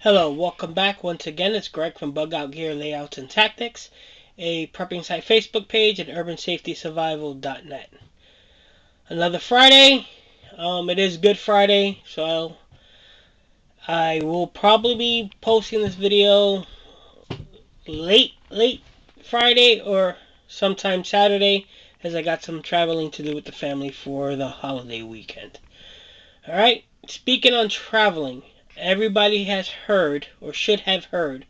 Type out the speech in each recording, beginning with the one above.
Hello, welcome back once again. It's Greg from Bug Out Gear Layouts and Tactics, a prepping site Facebook page at urbansafetysurvival.net. Another Friday. It is Good Friday, so I will probably be posting this video late Friday or sometime Saturday, as I got some traveling to do with the family for the holiday weekend. Alright, speaking on traveling, everybody has heard, or should have heard,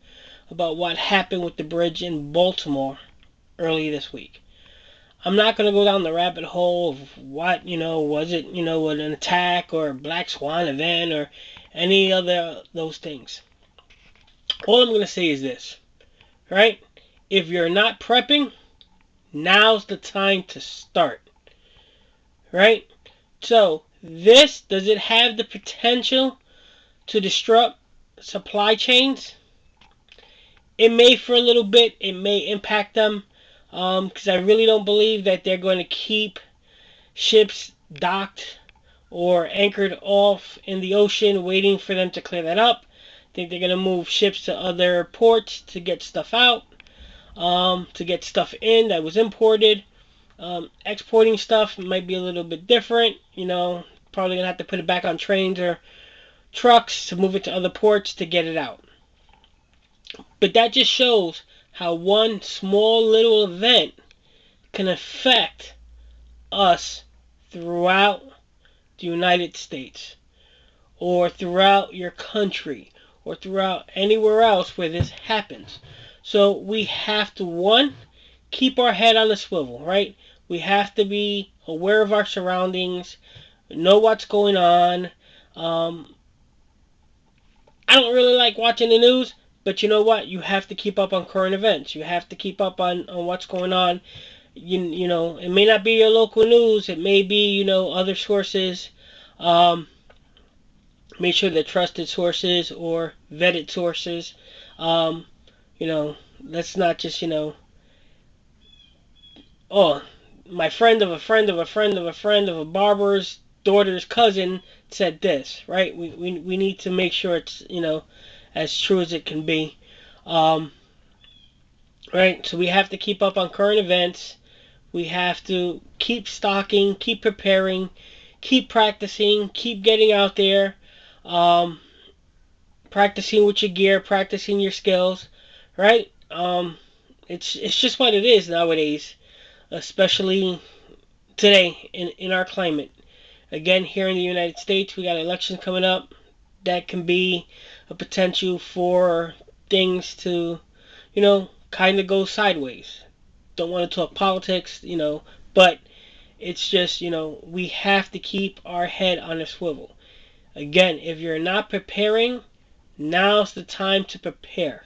about what happened with the bridge in Baltimore early this week. I'm not going to go down the rabbit hole of what, was it, an attack or a black swan event or any other those things. All I'm going to say is this, right? If you're not prepping, now's the time to start, right? So, does it have the potential to disrupt supply chains? It may for a little bit. It may impact them, because I really don't believe that they're going to keep ships docked or anchored off in the ocean waiting for them to clear that up. I think they're going to move ships to other ports to get stuff out, to get stuff in that was imported. Exporting stuff might be a little bit different. Probably going to have to put it back on trains or trucks to move it to other ports to get it out. But that just shows how one small little event can affect us throughout the United States, or throughout your country, or throughout anywhere else where this happens. So we have to, one, keep our head on the swivel, right? We have to be aware of our surroundings, know what's going on. I don't really like watching the news, but you know what? You have to keep up on current events. You have to keep up on what's going on. It may not be your local news. It may be, other sources. Make sure they're trusted sources or vetted sources. Let's not just, oh, my friend of a friend of a friend of a friend of a barber's daughter's cousin said this, right? We need to make sure it's, as true as it can be. Right? So we have to keep up on current events. We have to keep stocking, keep preparing, keep practicing, keep getting out there, practicing with your gear, practicing your skills, right? It's just what it is nowadays, especially today in our climate. Again, here in the United States, we got elections coming up. That can be a potential for things to, kind of go sideways. Don't want to talk politics, but it's just, we have to keep our head on a swivel. Again, if you're not preparing, now's the time to prepare.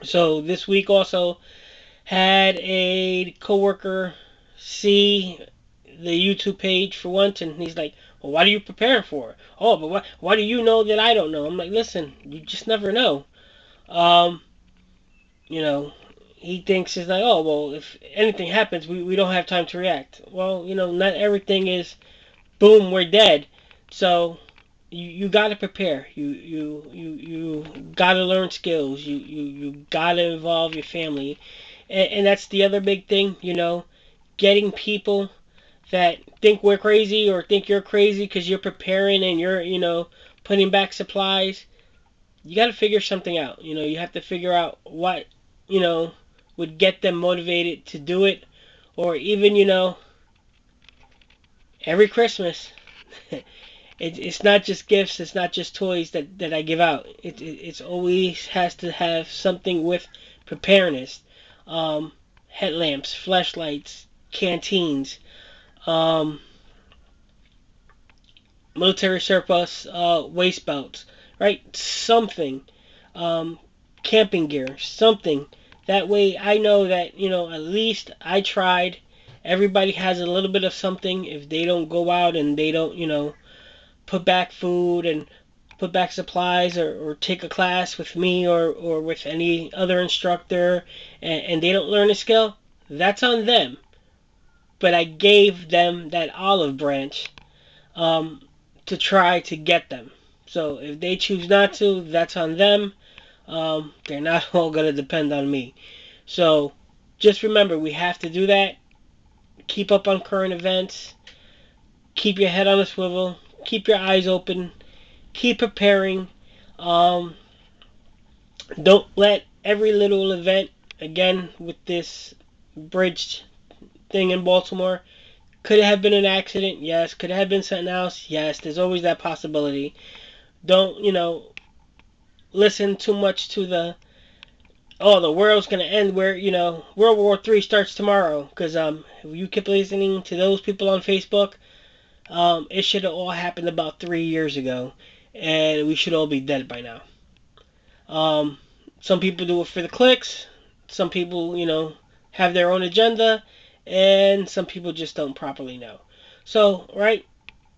So this week also had a coworker see the YouTube page for once, and he's like, well, what are you preparing for? Oh, but why do you know that I don't know? I'm like, listen, you just never know. You know, he thinks it's like, oh, well, if anything happens, we don't have time to react. Well, not everything is, boom, we're dead. So you got to prepare. You got to learn skills. You got to involve your family. And that's the other big thing, getting people that think we're crazy or think you're crazy because you're preparing and you're, putting back supplies. You got to figure something out. You have to figure out what, would get them motivated to do it. Or even, every Christmas, it's not just gifts, it's not just toys that I give out. It's always has to have something with preparedness. Headlamps, flashlights, canteens, military surplus, waist belts, right? Something, camping gear, something. That way I know that, at least I tried. Everybody has a little bit of something if they don't go out and they don't, put back food and put back supplies or take a class with me or with any other instructor and they don't learn a skill, that's on them. But I gave them that olive branch to try to get them. So if they choose not to, that's on them. They're not all going to depend on me. So just remember, we have to do that. Keep up on current events. Keep your head on a swivel. Keep your eyes open. Keep preparing. Um, don't let every little event, again, with this bridge thing in Baltimore, could it have been an accident? Yes. Could it have been something else? Yes. There's always that possibility. Don't, listen too much to the world's gonna end where World War III starts tomorrow. Because if you keep listening to those people on Facebook, it should have all happened about 3 years ago, and we should all be dead by now. Um, some people do it for the clicks. Some people, have their own agenda, and some people just don't properly know. So, right,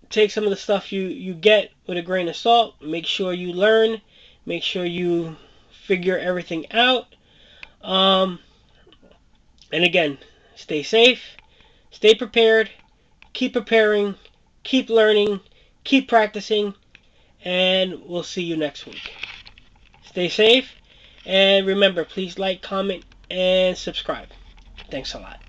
take some of the stuff you get with a grain of salt. Make sure you learn. Make sure you figure everything out. Um, and again, stay safe, stay prepared, keep preparing, keep learning, keep practicing, and we'll see you next week. Stay safe, and remember, please like, comment, and subscribe. Thanks a lot.